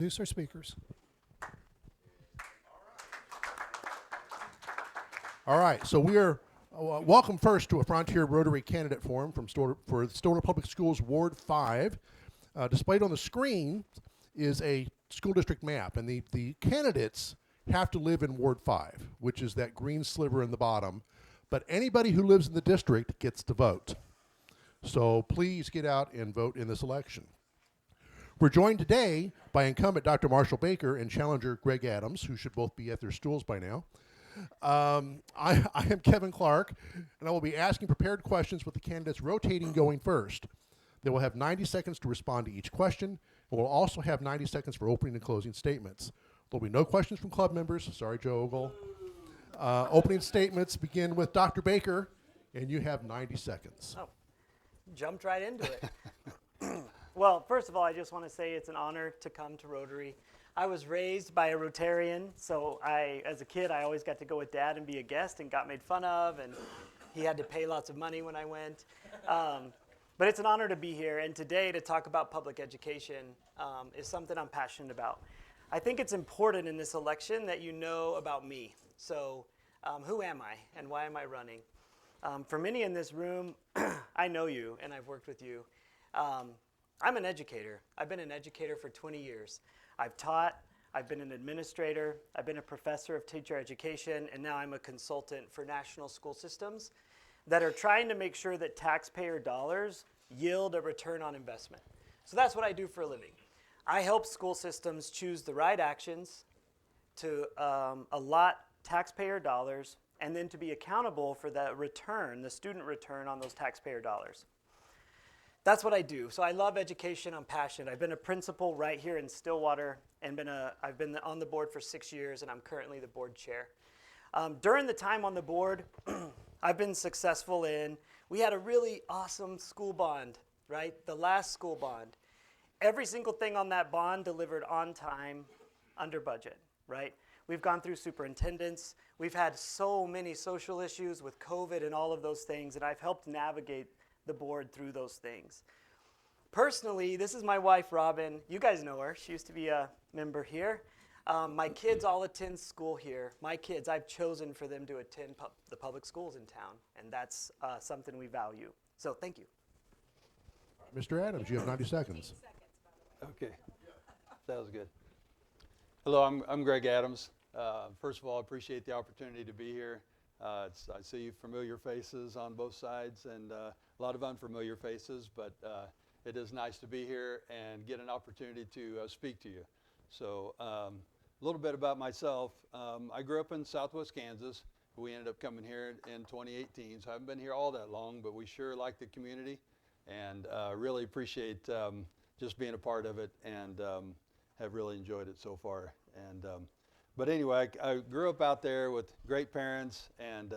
Introduce our speakers. All right, so we are welcome first to a Frontier Rotary Candidate Forum for Stillwater Public Schools Ward 5. Displayed on the screen is a school district map, and the candidates have to live in Ward 5, which is that green sliver in the bottom, but anybody who lives in the district gets to vote. So please get out and vote in this election. We're joined today by incumbent Dr. Marshall Baker and challenger Greg Adams, who should both be at their stools by now. I am Kevin Clark, and I will be asking prepared questions with the candidates rotating going first. They will have 90 seconds to respond to each question, and we'll also have 90 seconds for opening and closing statements. There'll be no questions from club members. Sorry, Joe Ogle. Opening statements begin with Dr. Baker, and you have 90 seconds. Oh, jumped right into it. Well, first of all, I just want to say it's an honor to come to Rotary. I was raised by a Rotarian, so as a kid, I always got to go with Dad and be a guest and got made fun of, and he had to pay lots of money when I went. But it's an honor to be here, and today to talk about public education is something I'm passionate about. I think it's important in this election that you know about me. So who am I, and why am I running? For many in this room, I know you, and I've worked with you. I'm an educator. I've been an educator for 20 years. I've taught, I've been an administrator, I've been a professor of teacher education, and now I'm a consultant for national school systems that are trying to make sure that taxpayer dollars yield a return on investment. So that's what I do for a living. I help school systems choose the right actions to allot taxpayer dollars and then to be accountable for the return, the student return on those taxpayer dollars. That's what I do. So I love education. I'm passionate. I've been a principal right here in Stillwater, and I've been on the board for 6 years, and I'm currently the board chair. During the time on the board, I've been successful we had a really awesome school bond, right? The last school bond. Every single thing on that bond delivered on time, under budget, right? We've gone through superintendents. We've had so many social issues with COVID and all of those things, and I've helped navigate the board through those things. Personally, this is my wife, Robin. You guys know her. She used to be a member here. My kids all attend school here. My kids, I've chosen for them to attend the public schools in town, and that's something we value. So thank you. Mr. Adams, you have 90 seconds. Okay, sounds good. Hello, I'm Greg Adams. First of all, I appreciate the opportunity to be here. I see familiar faces on both sides and a lot of unfamiliar faces, but it is nice to be here and get an opportunity to speak to you. So a little bit about myself. I grew up in Southwest Kansas. We ended up coming here in 2018, so I haven't been here all that long, but we sure like the community and really appreciate just being a part of it and have really enjoyed it so far. And but anyway, I grew up out there with great parents, and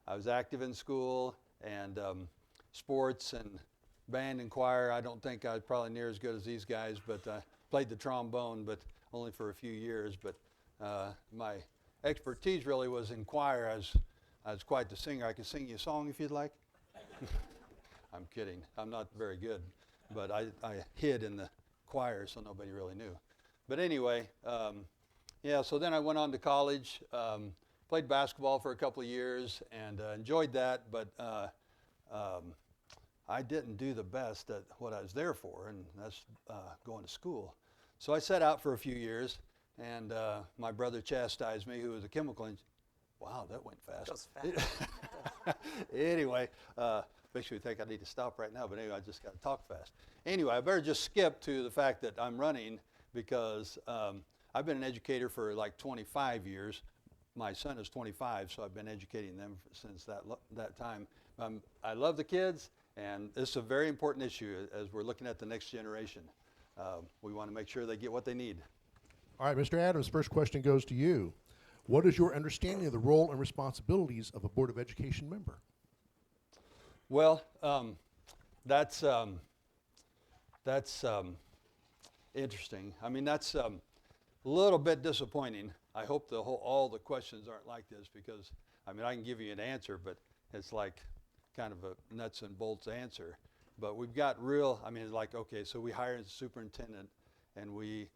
I was active in school and sports and band and choir. I don't think I was probably near as good as these guys, but I played the trombone, but only for a few years. But my expertise really was in choir. I was quite the singer. I could sing you a song if you'd like. I'm kidding. I'm not very good, but I hid in the choir so nobody really knew. But anyway, yeah, so then I went on to college, played basketball for a couple of years and enjoyed that, but I didn't do the best at what I was there for, and that's going to school. So I set out for a few years, and my brother chastised me, who was a chemical engineer. Wow, that went fast. That was fast. Anyway, makes me think I need to stop right now, but anyway, I just got to talk fast. Anyway, I better just skip to the fact that I'm running because I've been an educator for like 25 years. My son is 25, so I've been educating them since that time. I love the kids, and this is a very important issue as we're looking at the next generation. We want to make sure they get what they need. All right, Mr. Adams, first question goes to you. What is your understanding of the role and responsibilities of a Board of Education member? Well, that's interesting. I mean, that's a little bit disappointing. I hope all the questions aren't like this because, I mean, I can give you an answer, but it's like kind of a nuts and bolts answer. But we've got like, okay, so we hire a superintendent and we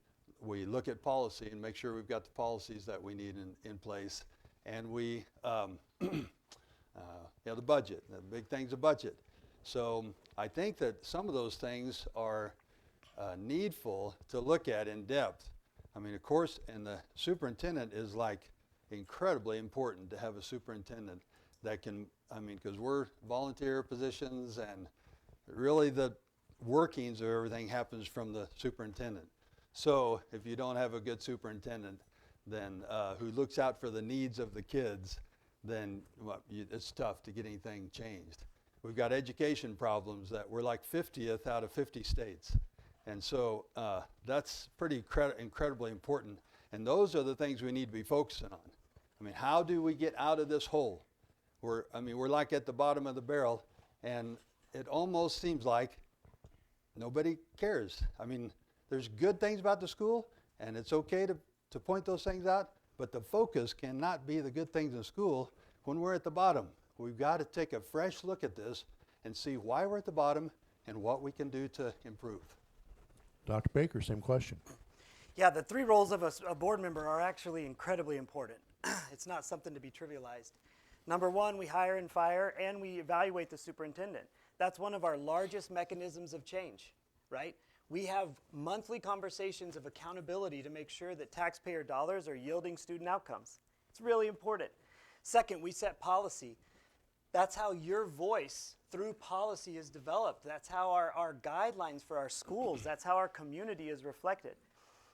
look at policy and make sure we've got the policies that we need in place. And we, the budget, the big thing's a budget. So I think that some of those things are needful to look at in depth. I mean, of course, and the superintendent is like incredibly important to have a superintendent that can, I mean, because we're volunteer positions and really the workings of everything happens from the superintendent. So if you don't have a good superintendent, then who looks out for the needs of the kids, then it's tough to get anything changed. We've got education problems that we're like 50th out of 50 states. And so that's pretty incredibly important. And those are the things we need to be focusing on. I mean, how do we get out of this hole? We're like at the bottom of the barrel, and it almost seems like nobody cares. I mean, there's good things about the school, and it's okay to point those things out, but the focus cannot be the good things in school when we're at the bottom. We've got to take a fresh look at this and see why we're at the bottom and what we can do to improve. Dr. Baker, same question. Yeah, the 3 roles of a board member are actually incredibly important. It's not something to be trivialized. Number 1, we hire and fire, and we evaluate the superintendent. That's one of our largest mechanisms of change, right? We have monthly conversations of accountability to make sure that taxpayer dollars are yielding student outcomes. It's really important. Second, we set policy. That's how your voice through policy is developed. That's how our guidelines for our schools, that's how our community is reflected.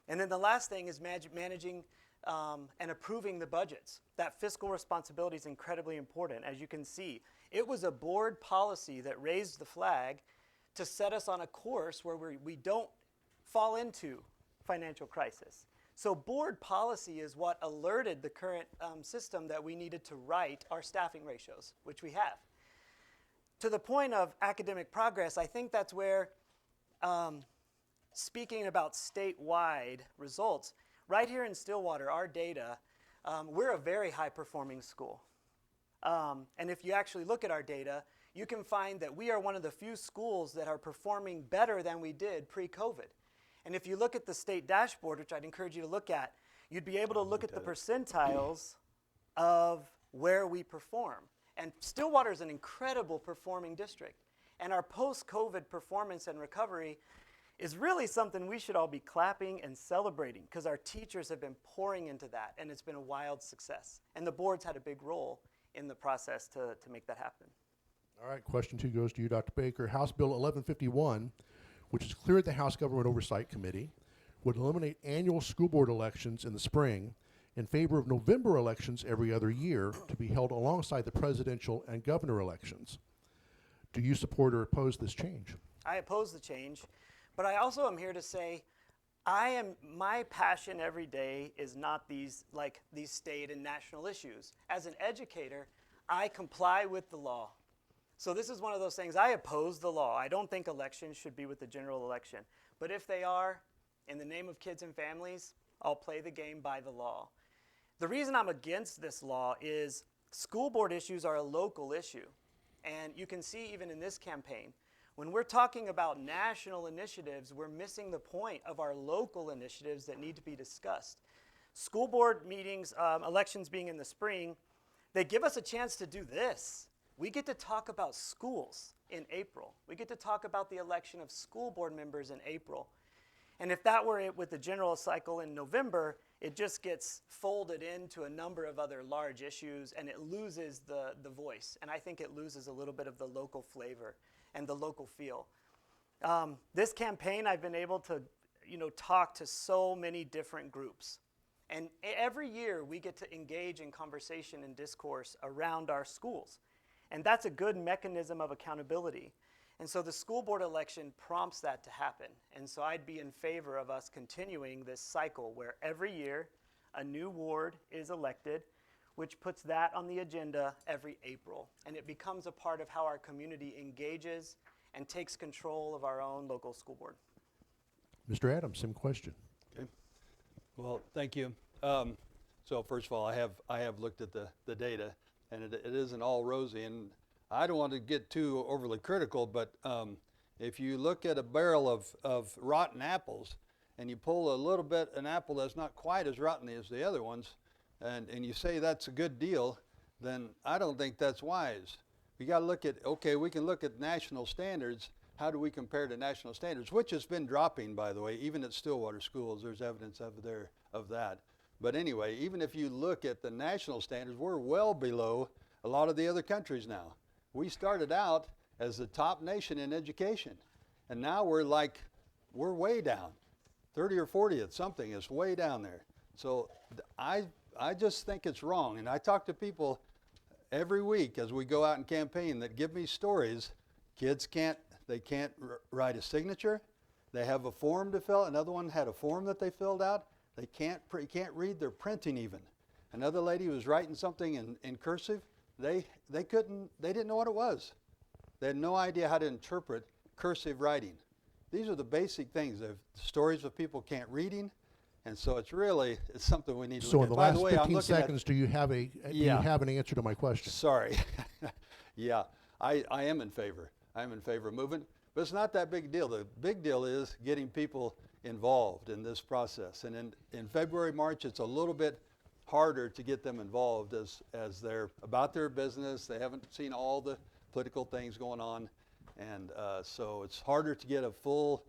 And then the last thing is managing and approving the budgets. That fiscal responsibility is incredibly important. As you can see, it was a board policy that raised the flag to set us on a course where we don't fall into financial crisis. So board policy is what alerted the current system that we needed to write our staffing ratios, which we have. To the point of academic progress, I think that's where, speaking about statewide results, right here in Stillwater, our data, we're a very high-performing school. And if you actually look at our data, you can find that we are one of the few schools that are performing better than we did pre-COVID. And if you look at the state dashboard, which I'd encourage you to look at, you'd be able to look at the percentiles of where we perform. And Stillwater is an incredible performing district. And our post-COVID performance and recovery is really something we should all be clapping and celebrating, because our teachers have been pouring into that, and it's been a wild success. And the board's had a big role in the process to make that happen. All right, question 2 goes to you, Dr. Baker. House Bill 1151, which has cleared the House Government Oversight Committee, would eliminate annual school board elections in the spring in favor of November elections every other year to be held alongside the presidential and governor elections. Do you support or oppose this change? I oppose the change, but I also am here to say my passion every day is not these state and national issues. As an educator, I comply with the law. So this is one of those things, I oppose the law. I don't think elections should be with the general election. But if they are, in the name of kids and families, I'll play the game by the law. The reason I'm against this law is school board issues are a local issue. And you can see even in this campaign, when we're talking about national initiatives, we're missing the point of our local initiatives that need to be discussed. School board meetings, elections being in the spring, they give us a chance to do this. We get to talk about schools in April. We get to talk about the election of school board members in April. And if that were it with the general cycle in November, it just gets folded into a number of other large issues, and it loses the voice. And I think it loses a little bit of the local flavor and the local feel. This campaign, I've been able to talk to so many different groups. And every year we get to engage in conversation and discourse around our schools. And that's a good mechanism of accountability. And so the school board election prompts that to happen. And so I'd be in favor of us continuing this cycle where every year a new ward is elected, which puts that on the agenda every April. And it becomes a part of how our community engages and takes control of our own local school board. Mr. Adams, same question. Okay. Well, thank you. So first of all, I have looked at the data, and it isn't all rosy. And I don't want to get too overly critical, but if you look at a barrel of rotten apples and you pull a little bit, an apple that's not quite as rotten as the other ones, and you say that's a good deal, then I don't think that's wise. We got to look at, okay, we can look at national standards. How do we compare to national standards, which has been dropping, by the way, even at Stillwater schools. There's evidence of that. But anyway, even if you look at the national standards, we're well below a lot of the other countries now. We started out as the top nation in education, and now we're way down. 30 or 40th, something is way down there. So I just think it's wrong. And I talk to people every week as we go out and campaign that give me stories. Kids can't write a signature. They have a form to fill. Another one had a form that they filled out. They can't read their printing even. Another lady was writing something in cursive. They didn't know what it was. They had no idea how to interpret cursive writing. These are the basic things. The stories of people can't reading, and so it's something we need to So look in at. the By last the way, 15 seconds, do you have an answer to my question? Sorry. Yeah, I am in favor. I am in favor of moving, but it's not that big a deal. The big deal is getting people involved in this process. And in February, March, it's a little bit harder to get them involved as they're about their business. They haven't seen all the political things going on. And so it's harder to get a full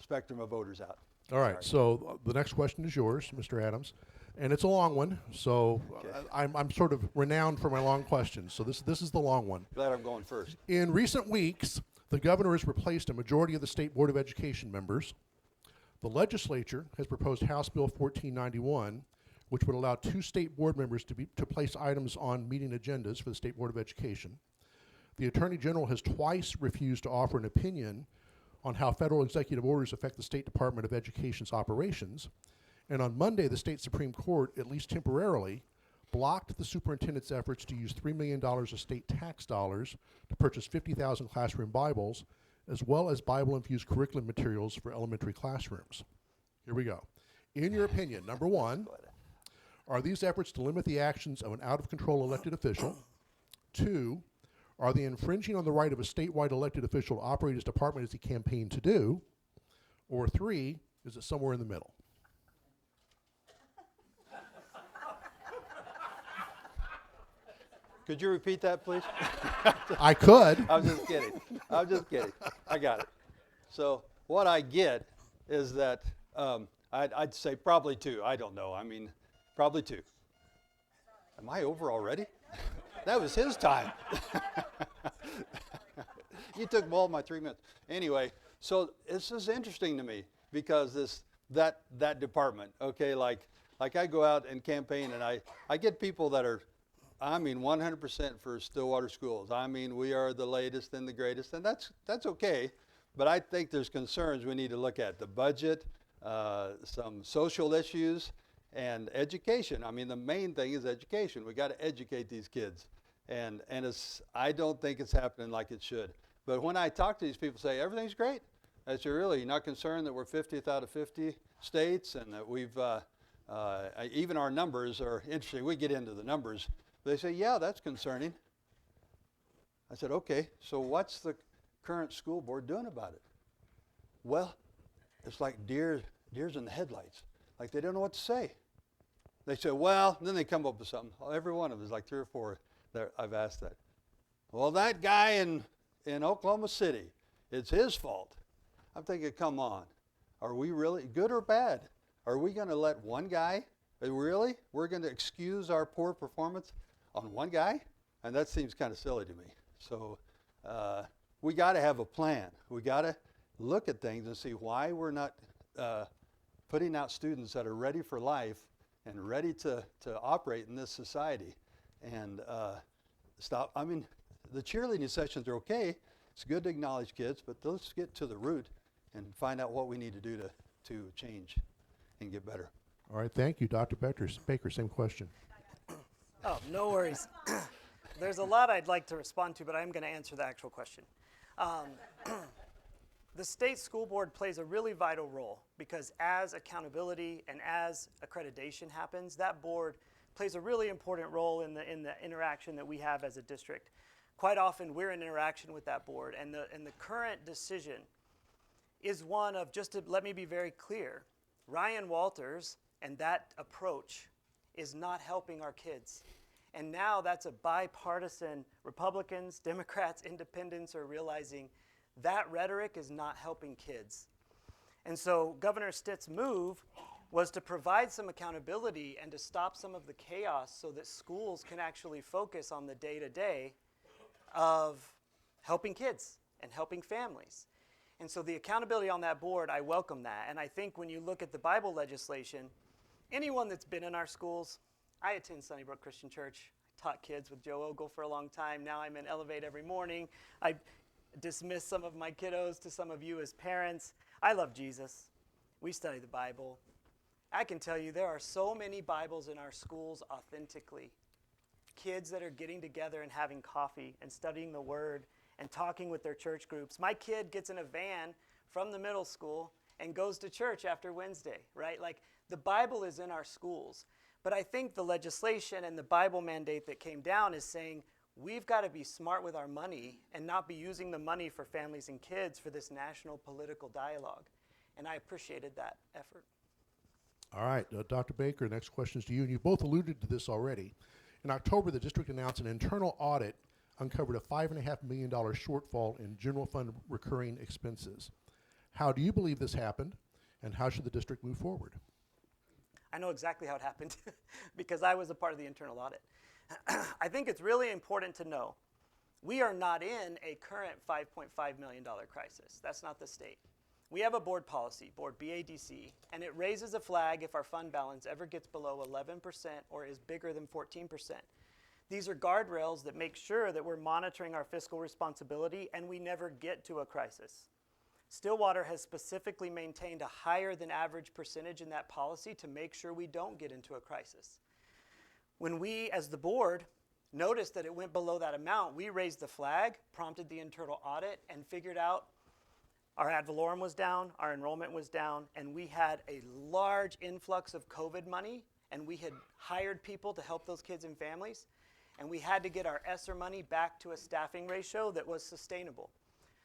spectrum of voters out. All right, Sorry. so the next question is yours, Mr. Adams. And it's a long one, so Okay. I'm sort of renowned for my long questions. So this is the long one. Glad I'm going first. In recent weeks, the governor has replaced a majority of the State Board of Education members. The legislature has proposed House Bill 1491, which would allow 2 state board members to place items on meeting agendas for the State Board of Education. The Attorney General has twice refused to offer an opinion on how federal executive orders affect the State Department of Education's operations. And on Monday, the state Supreme Court, at least temporarily, blocked the superintendent's efforts to use $3 million of state tax dollars to purchase 50,000 classroom Bibles, as well as Bible-infused curriculum materials for elementary classrooms. Here we go. In your opinion, number one, are these efforts to limit the actions of an out-of-control elected official? 2, are they infringing on the right of a statewide elected official to operate his department as he campaigned to do? Or 3, is it somewhere in the middle? Could you repeat that, please? I could. I'm just kidding. I'm just kidding. I got it. So what I get is that I'd say probably 2. I don't know. I mean, probably 2. Am I over already? That was his time. You took all my 3 minutes. Anyway, so this is interesting to me because that department, okay, like I go out and campaign and I get people that are, 100% for Stillwater schools. We are the latest and the greatest, and that's okay. But I think there's concerns we need to look at. The budget, some social issues, and education. The main thing is education. We got to educate these kids, and I don't think it's happening like it should. But when I talk to these people, say everything's great. I say, really, you're not concerned that we're 50th out of 50 states, and that we've even our numbers are interesting. We get into the numbers. They say, yeah, that's concerning. I said, okay, so what's the current school board doing about it? Well, it's like deers in the headlights. Like they don't know what to say. They say, well, and then they come up with something. Every one of them, there's like 3 or 4 that I've asked that. Well, that guy in Oklahoma City, it's his fault. I'm thinking, come on. Are we really, good or bad? Are we going to let one guy, really? We're going to excuse our poor performance on one guy? And that seems kind of silly to me. So we got to have a plan. We got to look at things and see why we're not putting out students that are ready for life and ready to operate in this society. And stop. The cheerleading sessions are okay. It's good to acknowledge kids, but let's get to the root and find out what we need to do to change and get better. All right, thank you. Dr. Baker, same question. Oh, no worries. There's a lot I'd like to respond to, but I'm going to answer the actual question. The state school board plays a really vital role because as accountability and as accreditation happens, that board plays a really important role in the interaction that we have as a district. Quite often we're in interaction with that board, and the current decision is one of, just to let me be very clear, Ryan Walters and that approach is not helping our kids. And now that's a bipartisan, Republicans, Democrats, Independents are realizing that rhetoric is not helping kids. And so Governor Stitt's move was to provide some accountability and to stop some of the chaos so that schools can actually focus on the day-to-day of helping kids and helping families. And so the accountability on that board, I welcome that. And I think when you look at the Bible legislation, anyone that's been in our schools, I attend Sunnybrook Christian Church. I taught kids with Joe Ogle for a long time. Now I'm in Elevate every morning. I dismiss some of my kiddos to some of you as parents. I love Jesus. We study the Bible. I can tell you there are so many Bibles in our schools authentically. Kids that are getting together and having coffee and studying the Word and talking with their church groups. My kid gets in a van from the middle school and goes to church after Wednesday, right? Like, the Bible is in our schools. But I think the legislation and the Bible mandate that came down is saying we've got to be smart with our money and not be using the money for families and kids for this national political dialogue. And I appreciated that effort. All right, Dr. Baker, next question is to you. And you both alluded to this already. In October, the district announced an internal audit uncovered a $5.5 million shortfall in general fund recurring expenses. How do you believe this happened, and how should the district move forward? I know exactly how it happened because I was a part of the internal audit. I think it's really important to know we are not in a current $5.5 million crisis. That's not the state. We have a board policy, Board BADC, and it raises a flag if our fund balance ever gets below 11% or is bigger than 14%. These are guardrails that make sure that we're monitoring our fiscal responsibility and we never get to a crisis. Stillwater has specifically maintained a higher than average percentage in that policy to make sure we don't get into a crisis. When we, as the board, noticed that it went below that amount, we raised the flag, prompted the internal audit, and figured out our ad valorem was down, our enrollment was down, and we had a large influx of COVID money, and we had hired people to help those kids and families, and we had to get our ESSER money back to a staffing ratio that was sustainable.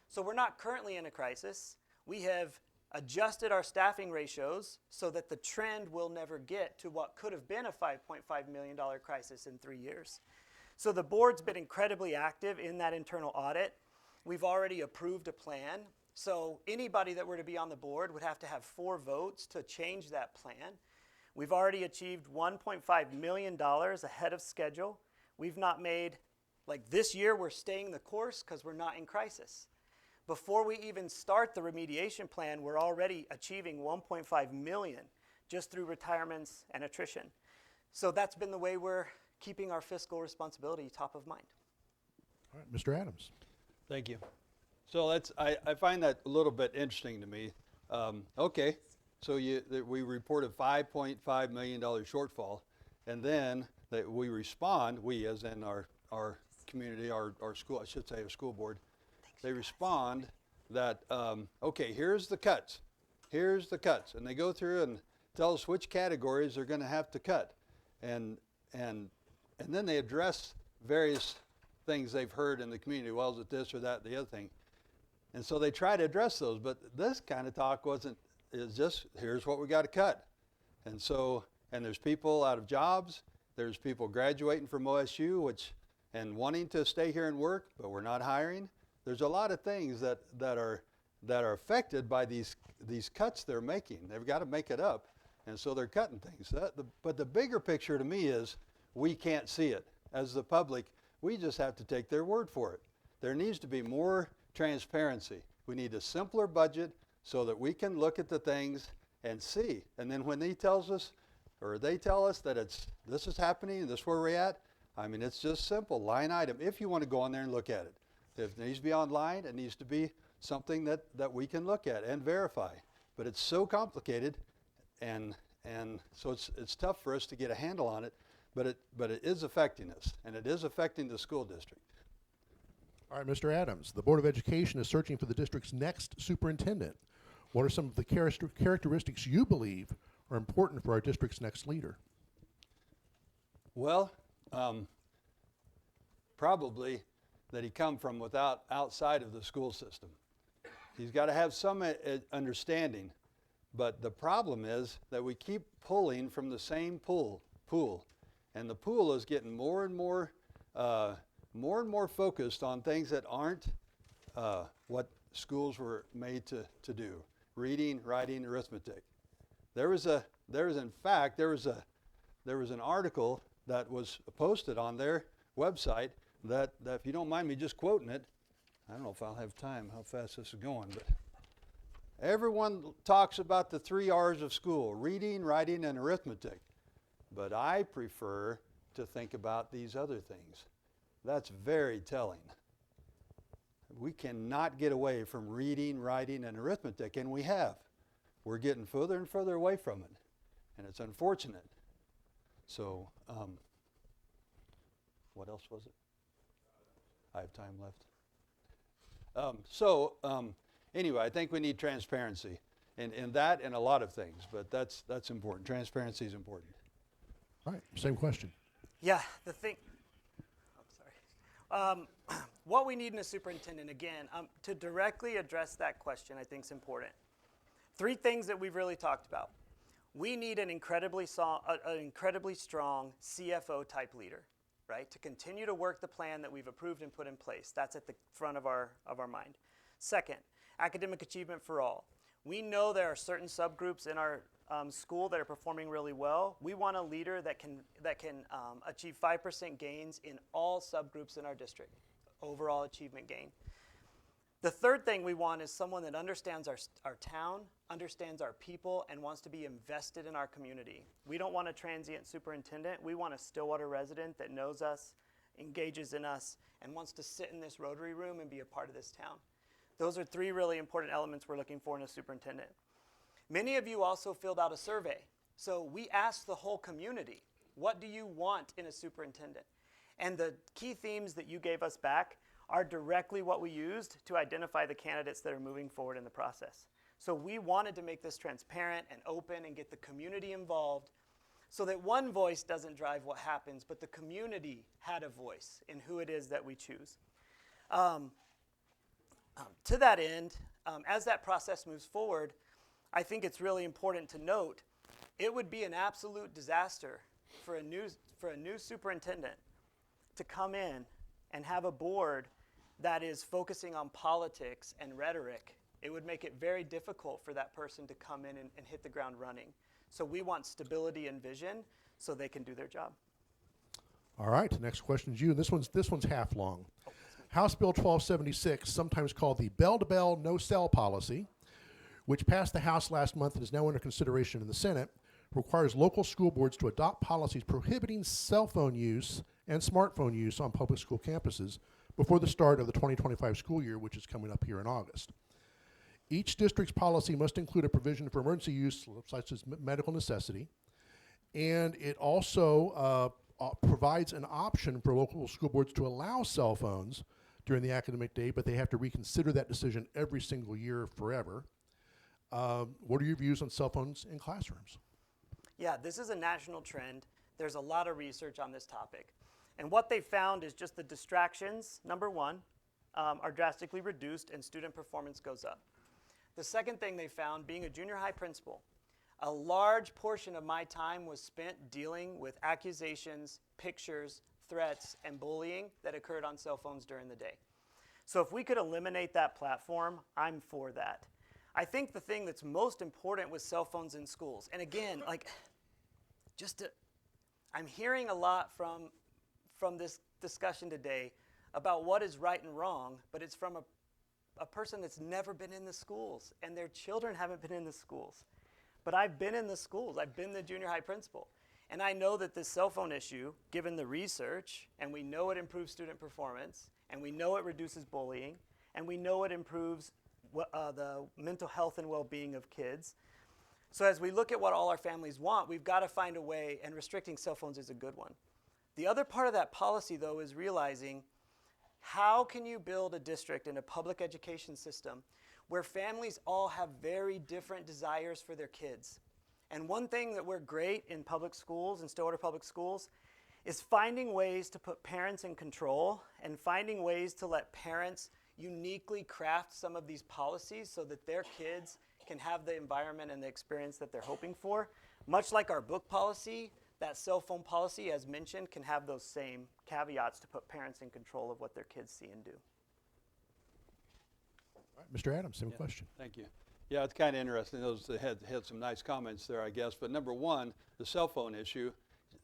So we're not currently in a crisis. We have adjusted our staffing ratios so that the trend will never get to what could have been a $5.5 million crisis in 3 years. So the board's been incredibly active in that internal audit. We've already approved a plan. So anybody that were to be on the board would have to have 4 votes to change that plan. We've already achieved $1.5 million ahead of schedule. We've not made, like this year, we're staying the course because we're not in crisis. Before we even start the remediation plan, we're already achieving $1.5 million just through retirements and attrition. So that's been the way we're keeping our fiscal responsibility top of mind. All right, Mr. Adams. Thank you. So I find that a little bit interesting to me. Okay, so we reported $5.5 million shortfall, and then that we respond, we as in our community, our school, I should say our school board, they respond that, okay, here's the cuts, and they go through and tell us which categories they're going to have to cut, and then they address various things they've heard in the community. Well, is it this or that, the other thing? And so they try to address those, but this kind of talk is just, here's what we got to cut. And so, and there's people out of jobs, there's people graduating from OSU, and wanting to stay here and work, but we're not hiring. There's a lot of things that are affected by these cuts they're making. They've got to make it up, and so they're cutting things. But the bigger picture to me is we can't see it. As the public, we just have to take their word for it. There needs to be more transparency. We need a simpler budget so that we can look at the things and see. And then when he tells us, or they tell us that this is happening, this is where we're at, I mean, it's just simple, line item, if you want to go on there and look at it. If it needs to be online, it needs to be something that we can look at and verify. But it's so complicated, and so it's tough for us to get a handle on it, but it is affecting us, and it is affecting the school district. All right, Mr. Adams, the Board of Education is searching for the district's next superintendent. What are some of the characteristics you believe are important for our district's next leader? Well, probably that he come from outside of the school system. He's got to have some understanding. But the problem is that we keep pulling from the same pool. And the pool is getting more and more focused on things that aren't what schools were made to do. Reading, writing, arithmetic. There was an article that was posted on their website that if you don't mind me just quoting it, I don't know if I'll have time, how fast this is going, but everyone talks about the 3 R's of school, reading, writing, and arithmetic. But I prefer to think about these other things. That's very telling. We cannot get away from reading, writing, and arithmetic, and we have. We're getting further and further away from it, and it's unfortunate. So, what else was it? I have time left. Anyway, I think we need transparency in that and a lot of things, but that's important. Transparency is important. All right, same question. Yeah, the thing, I'm sorry. What we need in a superintendent, again, to directly address that question, I think is important. 3 things that we've really talked about. We need an incredibly strong CFO type leader, right? To continue to work the plan that we've approved and put in place. That's at the front of our mind. Second, academic achievement for all. We know there are certain subgroups in our school that are performing really well. We want a leader that can achieve 5% gains in all subgroups in our district, overall achievement gain. The third thing we want is someone that understands our town, understands our people, and wants to be invested in our community. We don't want a transient superintendent. We want a Stillwater resident that knows us, engages in us, and wants to sit in this Rotary room and be a part of this town. Those are 3 really important elements we're looking for in a superintendent. Many of you also filled out a survey. So we asked the whole community, what do you want in a superintendent? And the key themes that you gave us back are directly what we used to identify the candidates that are moving forward in the process. So we wanted to make this transparent and open and get the community involved so that one voice doesn't drive what happens, but the community had a voice in who it is that we choose. To that end, as that process moves forward, I think it's really important to note it would be an absolute disaster for a new superintendent to come in and have a board that is focusing on politics and rhetoric. It would make it very difficult for that person to come in and hit the ground running. So we want stability and vision so they can do their job. All right, next question is you. This one's half long. House Bill 1276, sometimes called the bell-to-bell no-cell policy, which passed the House last month and is now under consideration in the Senate, requires local school boards to adopt policies prohibiting cell phone use and smartphone use on public school campuses before the start of the 2025 school year, which is coming up here in August. Each district's policy must include a provision for emergency use, such as medical necessity, and it also provides an option for local school boards to allow cell phones during the academic day, but they have to reconsider that decision every single year forever. What are your views on cell phones in classrooms? Yeah, this is a national trend. There's a lot of research on this topic. And what they found is just the distractions, number one, are drastically reduced and student performance goes up. The second thing they found, being a junior high principal, a large portion of my time was spent dealing with accusations, pictures, threats, and bullying that occurred on cell phones during the day. So if we could eliminate that platform, I'm for that. I think the thing that's most important with cell phones in schools, and again, I'm hearing a lot from this discussion today about what is right and wrong, but it's from a person that's never been in the schools, and their children haven't been in the schools. But I've been in the schools. I've been the junior high principal. And I know that this cell phone issue, given the research, and we know it improves student performance, and we know it reduces bullying, and we know it improves the mental health and well-being of kids. So as we look at what all our families want, we've got to find a way, and restricting cell phones is a good one. The other part of that policy, though, is realizing how can you build a district and a public education system where families all have very different desires for their kids. And one thing that we're great in public schools, in Stillwater Public Schools, is finding ways to put parents in control and finding ways to let parents uniquely craft some of these policies so that their kids can have the environment and the experience that they're hoping for. Much like our book policy, that cell phone policy, as mentioned, can have those same caveats to put parents in control of what their kids see and do. All right, Mr. Adams, same question. Thank you. Yeah, it's kind of interesting. Those had some nice comments there, I guess. But number one, the cell phone issue,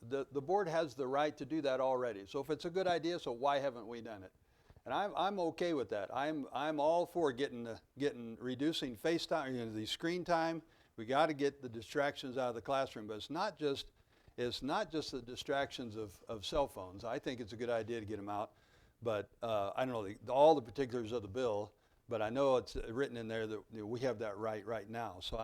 the board has the right to do that already. So if it's a good idea, so why haven't we done it? And I'm okay with that. I'm all for reducing FaceTime, the screen time. We got to get the distractions out of the classroom. But it's not just the distractions of cell phones. I think it's a good idea to get them out. But I don't know all the particulars of the bill. But I know it's written in there that we have that right now. So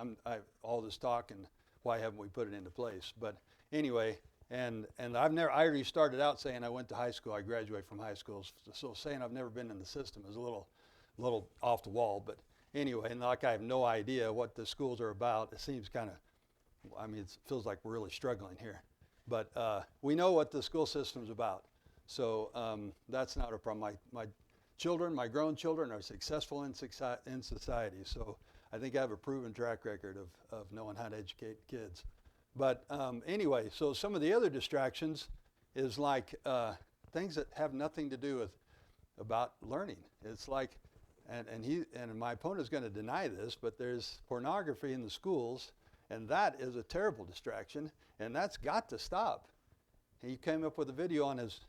all this talk and why haven't we put it into place? But anyway, and I already started out saying I went to high school. I graduated from high school. So saying I've never been in the system is a little off the wall. But anyway, and like I have no idea what the schools are about. It seems kind of, it feels like we're really struggling here. But we know what the school system's about. So that's not a problem. My grown children are successful in society, so I think I have a proven track record of knowing how to educate kids. But anyway, so some of the other distractions is like things that have nothing to do about learning. It's like, and my opponent is going to deny this, but there's pornography in the schools, and that is a terrible distraction, and that's got to stop. He came up with a video on his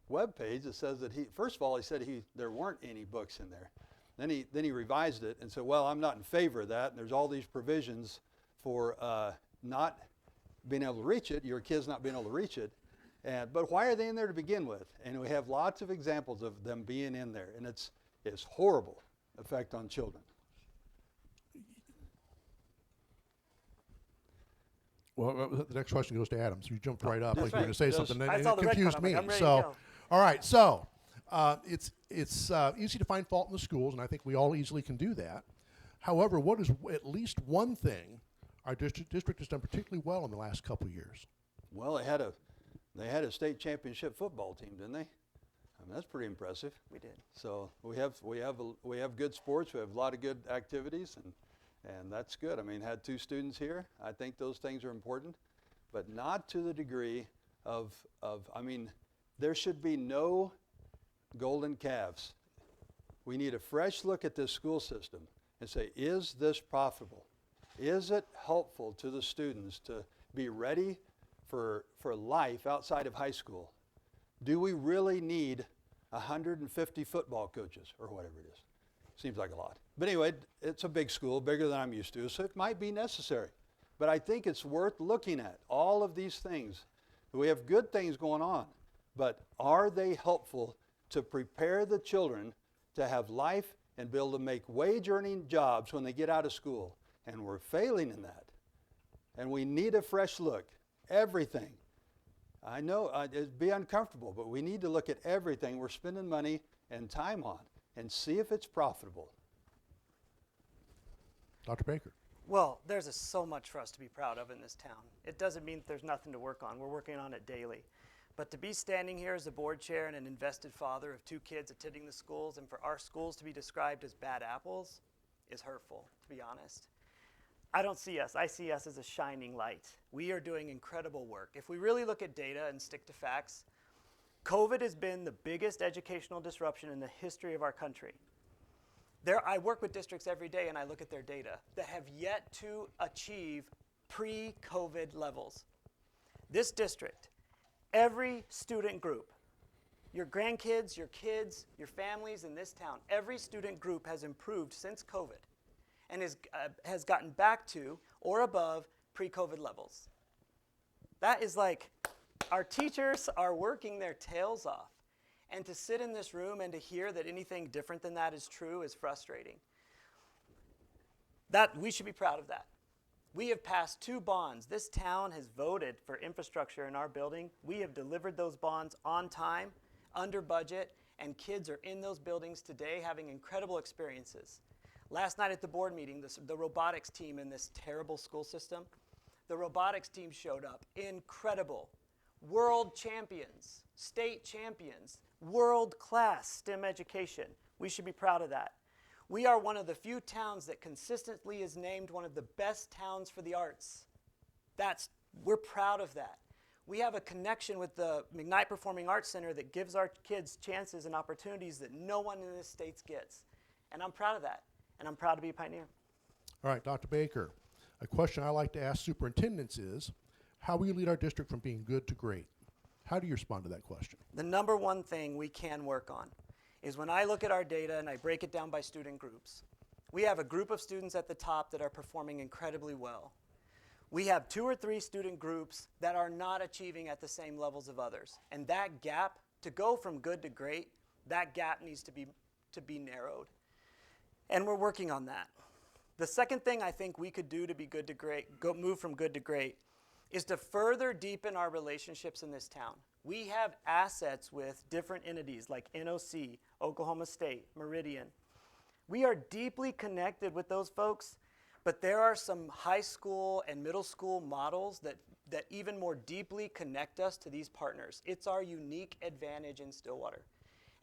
web page that says that first of all, he said there weren't any books in there. Then he revised it and said, well, I'm not in favor of that. And there's all these provisions for not being able to reach it, your kids not being able to reach it. But why are they in there to begin with? And we have lots of examples of them being in there, and it's horrible effect on children. Well, the next question goes to Adams. You jumped right up like you were right. going to say something, and I it saw the red confused card. me. I'm ready to So, go. all right. So, it's easy to find fault in the schools, and I think we all easily can do that. However, what is at least one thing our district has done particularly well in the last couple of years? Well, they had a state championship football team, didn't they? That's pretty impressive. We did. So we have good sports. We have a lot of good activities, and that's good. Had 2 students here. I think those things are important, but not to the degree of there should be no golden calves. We need a fresh look at this school system and say, is this profitable? Is it helpful to the students to be ready for life outside of high school? Do we really need 150 football coaches or whatever it is? Seems like a lot. But anyway, it's a big school, bigger than I'm used to, so it might be necessary. But I think it's worth looking at all of these things. We have good things going on, but are they helpful to prepare the children to have life and be able to make wage-earning jobs when they get out of school? And we're failing in that. And we need a fresh look. Everything. I know it'd be uncomfortable, but we need to look at everything we're spending money and time on and see if it's profitable. Dr. Baker. Well, there's so much for us to be proud of in this town. It doesn't mean that there's nothing to work on. We're working on it daily. But to be standing here as a board chair and an invested father of 2 kids attending the schools, and for our schools to be described as bad apples is hurtful, to be honest. I don't see us. I see us as a shining light. We are doing incredible work. If we really look at data and stick to facts, COVID has been the biggest educational disruption in the history of our country. I work with districts every day and I look at their data that have yet to achieve pre-COVID levels. This district, every student group, your grandkids, your kids, your families in this town, every student group has improved since COVID and has gotten back to or above pre-COVID levels. That is like, our teachers are working their tails off. And to sit in this room and to hear that anything different than that is true is frustrating. We should be proud of that. We have passed 2 bonds. This town has voted for infrastructure in our building. We have delivered those bonds on time, under budget, and kids are in those buildings today having incredible experiences. Last night at the board meeting, the robotics team in this terrible school system, the robotics team showed up. Incredible. World champions, state champions, world-class STEM education. We should be proud of that. We are one of the few towns that consistently is named one of the best towns for the arts. We're proud of that. We have a connection with the McKnight Performing Arts Center that gives our kids chances and opportunities that no one in this state gets. And I'm proud of that. And I'm proud to be a pioneer. All right, Dr. Baker, a question I like to ask superintendents is, how will you lead our district from being good to great? How do you respond to that question? The number one thing we can work on is when I look at our data and I break it down by student groups, we have a group of students at the top that are performing incredibly well. We have 2 or 3 student groups that are not achieving at the same levels of others. And that gap, to go from good to great, that gap needs to be narrowed. And we're working on that. The second thing I think we could do to be good to great, move from good to great, is to further deepen our relationships in this town. We have assets with different entities like NOC, Oklahoma State, Meridian. We are deeply connected with those folks, but there are some high school and middle school models that even more deeply connect us to these partners. It's our unique advantage in Stillwater.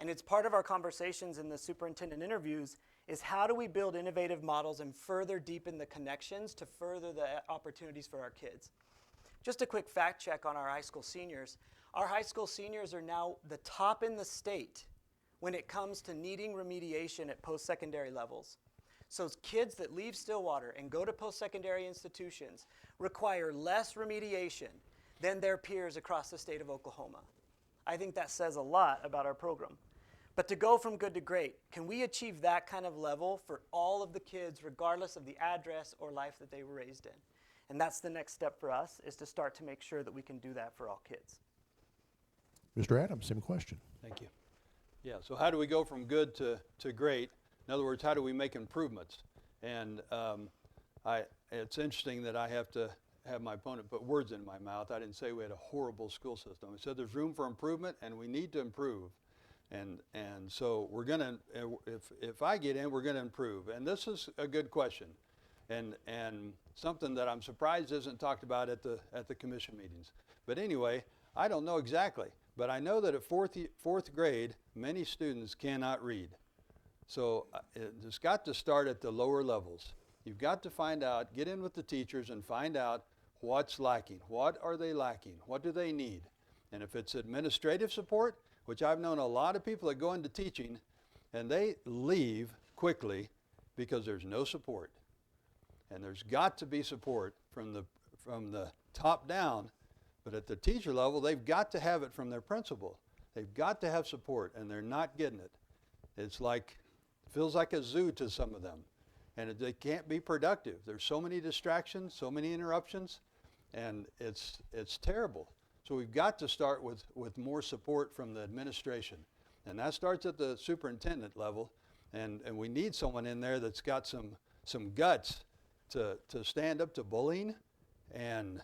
And it's part of our conversations in the superintendent interviews is how do we build innovative models and further deepen the connections to further the opportunities for our kids. Just a quick fact check on our high school seniors. Our high school seniors are now the top in the state when it comes to needing remediation at post-secondary levels. So kids that leave Stillwater and go to post-secondary institutions require less remediation than their peers across the state of Oklahoma. I think that says a lot about our program. But to go from good to great, can we achieve that kind of level for all of the kids regardless of the address or life that they were raised in? And that's the next step for us, is to start to make sure that we can do that for all kids. Mr. Adams, same question. Thank you. Yeah, so how do we go from good to great? In other words, how do we make improvements? And it's interesting that I have to have my opponent put words in my mouth. I didn't say we had a horrible school system. I said there's room for improvement and we need to improve. And so we're going to, if I get in, we're going to improve. And this is a good question. And something that I'm surprised isn't talked about at the commission meetings. But anyway, I don't know exactly. But I know that at fourth grade, many students cannot read. So it's got to start at the lower levels. You've got to find out, get in with the teachers and find out what's lacking. What are they lacking? What do they need? And if it's administrative support, which I've known a lot of people that go into teaching and they leave quickly because there's no support. And there's got to be support from the top down, but at the teacher level, they've got to have it from their principal. They've got to have support, and they're not getting it. It's like, feels like a zoo to some of them, and they can't be productive. There's so many distractions, so many interruptions, and it's terrible. So we've got to start with more support from the administration, and that starts at the superintendent level, and we need someone in there that's got some guts to stand up to bullying and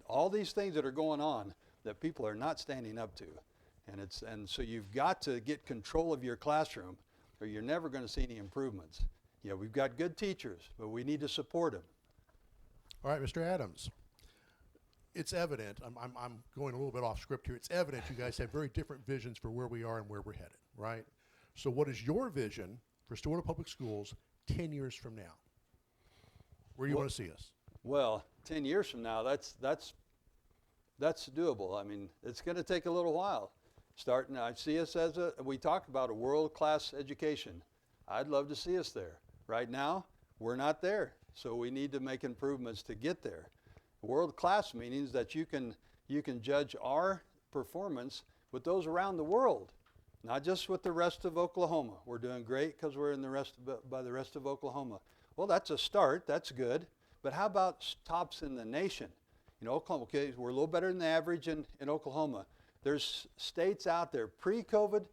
all these things that are going on that people are not standing up to. And so you've got to get control of your classroom or you're never going to see any improvements. Yeah, we've got good teachers, but we need to support them. All right, Mr. Adams. It's evident, I'm going a little bit off script here. It's evident you guys have very different visions for where we are and where we're headed, right? So what is your vision for Stillwater Public Schools 10 years from now? Where do you want to see us? Well, 10 years from now, that's doable. I mean, it's going to take a little while. I see us as we talk about a world-class education. I'd love to see us there. Right now, we're not there, so we need to make improvements to get there. World-class means that you can judge our performance with those around the world, not just with the rest of Oklahoma. We're doing great because we're in by the rest of Oklahoma. Well, that's a start. That's good. But how about tops in the nation? You know, Oklahoma, okay, we're a little better than the average in Oklahoma. There's states out there, pre-COVID,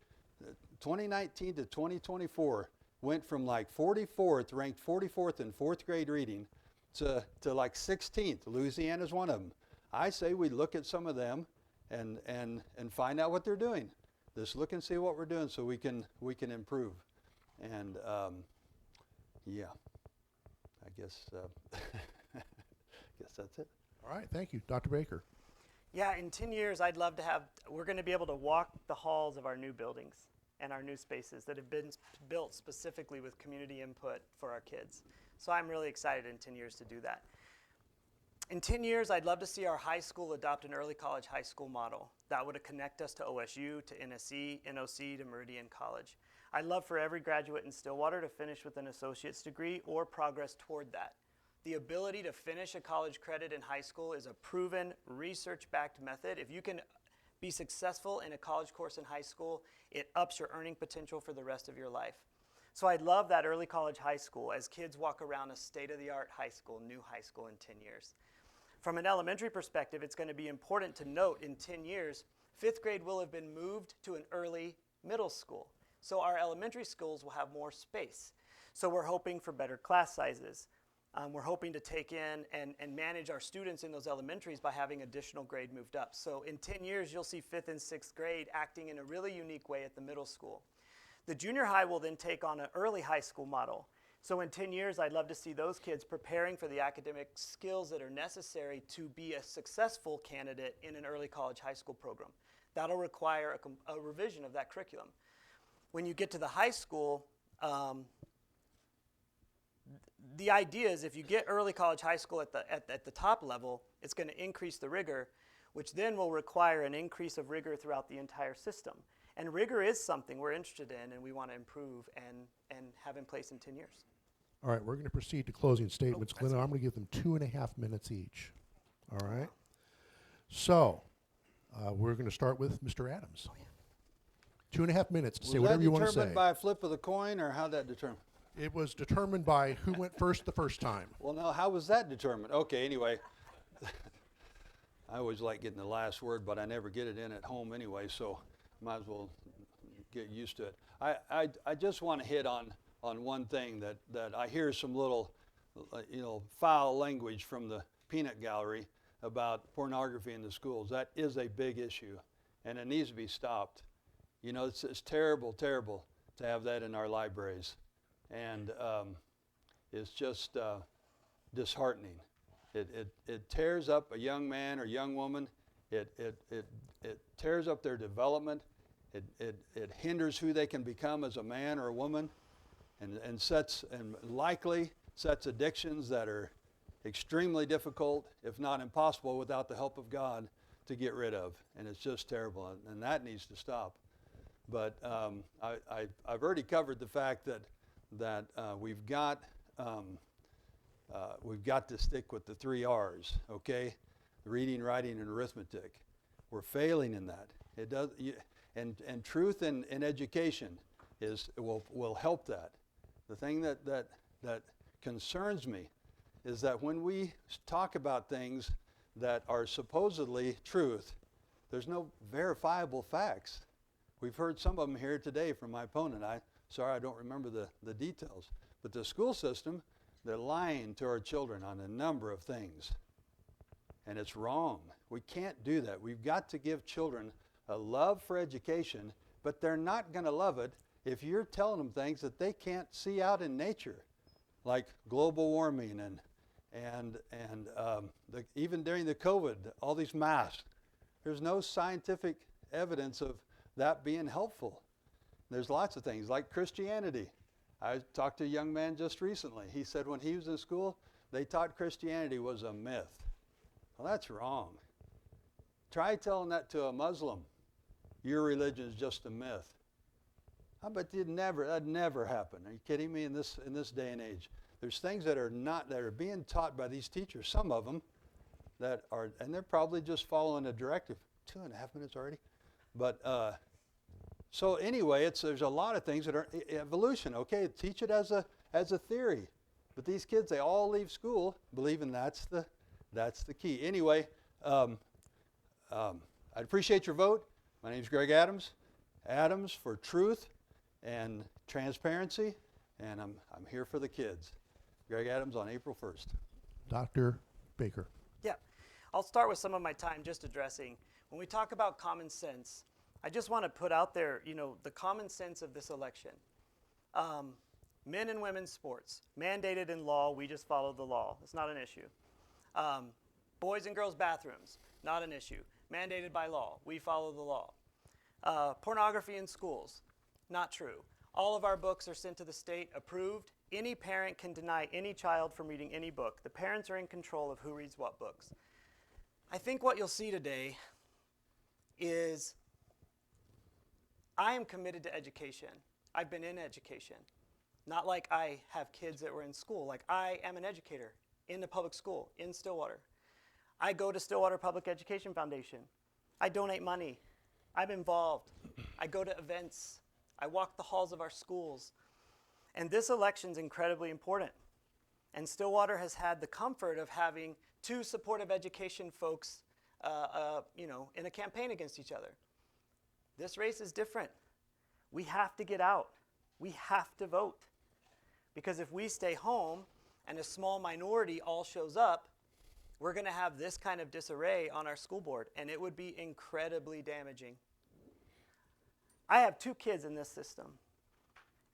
2019 to 2024, went from like 44th, ranked 44th in fourth grade reading, to like 16th. Louisiana's one of them. I say we look at some of them and find out what they're doing. Just look and see what we're doing so we can improve. And yeah, I guess that's it. All right, thank you. Dr. Baker. Yeah, in 10 years, we're going to be able to walk the halls of our new buildings. and our new spaces that have been built specifically with community input for our kids. So I'm really excited in 10 years to do that. In 10 years, I'd love to see our high school adopt an early college high school model that would connect us to OSU, to NSC, NOC, to Meridian College. I'd love for every graduate in Stillwater to finish with an associate's degree or progress toward that. The ability to finish a college credit in high school is a proven, research-backed method. If you can be successful in a college course in high school, it ups your earning potential for the rest of your life. So I'd love that early college high school as kids walk around a state-of-the-art high school, new high school in 10 years. From an elementary perspective, it's going to be important to note in 10 years, 5th grade will have been moved to an early middle school. So our elementary schools will have more space. So we're hoping for better class sizes. We're hoping to take in and manage our students in those elementaries by having additional grade moved up. So in 10 years, you'll see 5th and 6th grade acting in a really unique way at the middle school. The junior high will then take on an early high school model. So in 10 years, I'd love to see those kids preparing for the academic skills that are necessary to be a successful candidate in an early college high school program. That'll require a revision of that curriculum. When you get to the high school, the idea is if you get early college high school at the top level, it's going to increase the rigor, which then will require an increase of rigor throughout the entire system. And rigor is something we're interested in and we want to improve and have in place in 10 years. All right, we're going to proceed to closing statements. that's Glenna, I'm going to give them 2.5 minutes each. All right? So, we're going to start with Mr. Adams. 2.5 minutes to say whatever you want to say. Was that determined by a flip of the coin, or how'd that determine? It was determined by who went first the first time. Well, now, how was that determined? Okay, anyway. I always like getting the last word, but I never get it in at home anyway, so might as well get used to it. I just want to hit on one thing that I hear some little, foul language from the peanut gallery about pornography in the schools. That is a big issue, and it needs to be stopped. It's terrible, terrible to have that in our libraries, and it's just disheartening. It tears up a young man or young woman. It tears up their development. It hinders who they can become as a man or a woman, and likely sets addictions that are extremely difficult, if not impossible, without the help of God to get rid of. And it's just terrible, and that needs to stop. But I've already covered the fact that we've got to stick with the 3 R's. Okay, reading, writing, and arithmetic. We're failing in that. It does, and truth in education will help that. The thing that concerns me is that when we talk about things that are supposedly truth, there's no verifiable facts. We've heard some of them here today from my opponent. Sorry, I don't remember the details. But the school system, they're lying to our children on a number of things. And it's wrong. We can't do that. We've got to give children a love for education, but they're not going to love it if you're telling them things that they can't see out in nature, like global warming and even during the COVID, all these masks. There's no scientific evidence of that being helpful. There's lots of things, like Christianity. I talked to a young man just recently. He said when he was in school, they taught Christianity was a myth. Well, that's wrong. Try telling that to a Muslim. Your religion is just a myth. But that'd never happen. Are you kidding me? In this day and age, there's things that are being taught by these teachers. Some of them and they're probably just following a directive. 2.5 minutes already, but so anyway, there's a lot of things that are evolution. Okay, teach it as a theory, but these kids, they all leave school believing that's the key. Anyway, I'd appreciate your vote. My name is Greg Adams. Adams for truth and transparency, and I'm here for the kids. Greg Adams on April 1st. Dr. Baker. Yeah, I'll start with some of my time just addressing, when we talk about common sense, I just want to put out there, the common sense of this election. Men and women's sports, mandated in law, we just follow the law. It's not an issue. Boys and girls bathrooms, not an issue. Mandated by law, we follow the law. Pornography in schools, Not true. All of our books are sent to the state, approved. Any parent can deny any child from reading any book. The parents are in control of who reads what books. I think what you'll see today is I am committed to education. I've been in education. Not like I have kids that were in school. Like I am an educator in the public school in Stillwater. I go to Stillwater Public Education Foundation. I donate money. I'm involved. I go to events. I walk the halls of our schools. And this election's incredibly important. And Stillwater has had the comfort of having two supportive education folks in a campaign against each other. This race is different. We have to get out. We have to vote. Because if we stay home and a small minority all shows up, we're going to have this kind of disarray on our school board, and it would be incredibly damaging. I have 2 kids in this system.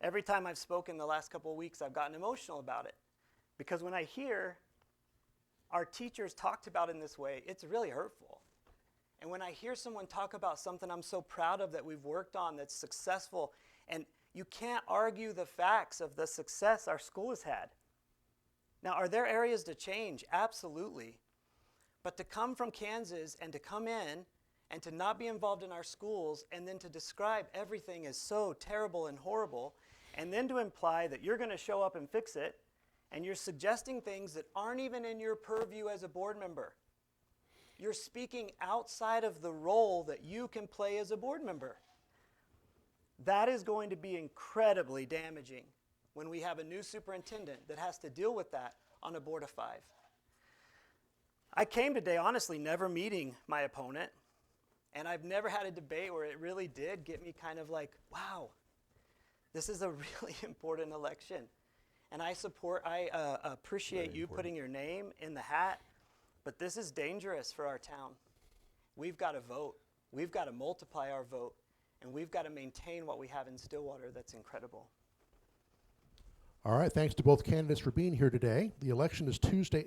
Every time I've spoken the last couple of weeks, I've gotten emotional about it. Because when I hear our teachers talked about in this way, it's really hurtful. And when I hear someone talk about something I'm so proud of that we've worked on that's successful, and you can't argue the facts of the success our school has had. Now, are there areas to change? Absolutely. But to come from Kansas and to come in and to not be involved in our schools and then to describe everything as so terrible and horrible and then to imply that you're going to show up and fix it and you're suggesting things that aren't even in your purview as a board member. You're speaking outside of the role that you can play as a board member. That is going to be incredibly damaging when we have a new superintendent that has to deal with that on a board of 5. I came today honestly never meeting my opponent, and I've never had a debate where it really did get me kind of like, wow, this is a really important election. And I appreciate you putting your name in the hat, but this is dangerous for our town. We've got to vote. We've got to multiply our vote, and we've got to maintain what we have in Stillwater that's incredible. All right, thanks to both candidates for being here today. The election is Tuesday,